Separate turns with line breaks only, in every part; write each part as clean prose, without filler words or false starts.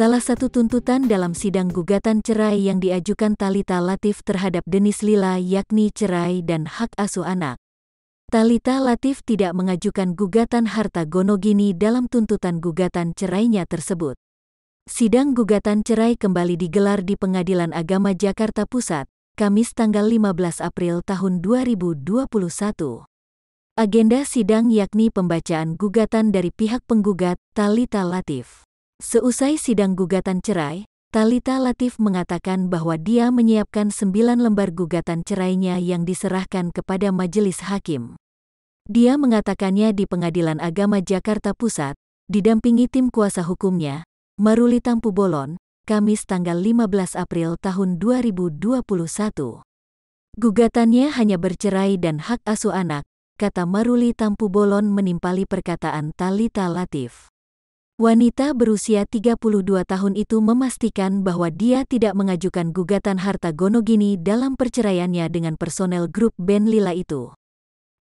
Salah satu tuntutan dalam sidang gugatan cerai yang diajukan Thalita Latief terhadap Dennis Lila yakni cerai dan hak asuh anak. Thalita Latief tidak mengajukan gugatan harta gono gini dalam tuntutan gugatan cerainya tersebut. Sidang gugatan cerai kembali digelar di Pengadilan Agama Jakarta Pusat, Kamis tanggal 15 April tahun 2021. Agenda sidang yakni pembacaan gugatan dari pihak penggugat, Thalita Latief. Seusai sidang gugatan cerai, Thalita Latief mengatakan bahwa dia menyiapkan 9 lembar gugatan cerainya yang diserahkan kepada majelis hakim. Dia mengatakannya di Pengadilan Agama Jakarta Pusat, didampingi tim kuasa hukumnya, Maruli Tampu-Bolon, Kamis tanggal 15 April tahun 2021. Gugatannya hanya bercerai dan hak asuh anak, kata Maruli Tampu-Bolon menimpali perkataan Thalita Latief. Wanita berusia 32 tahun itu memastikan bahwa dia tidak mengajukan gugatan harta gono gini dalam perceraiannya dengan personel grup band Lila itu.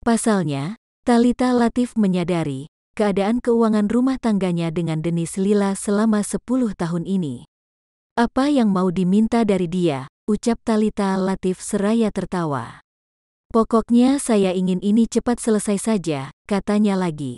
Pasalnya, Thalita Latief menyadari keadaan keuangan rumah tangganya dengan Dennis Lila selama 10 tahun ini. Apa yang mau diminta dari dia, ucap Thalita Latief seraya tertawa. Pokoknya saya ingin ini cepat selesai saja, katanya lagi.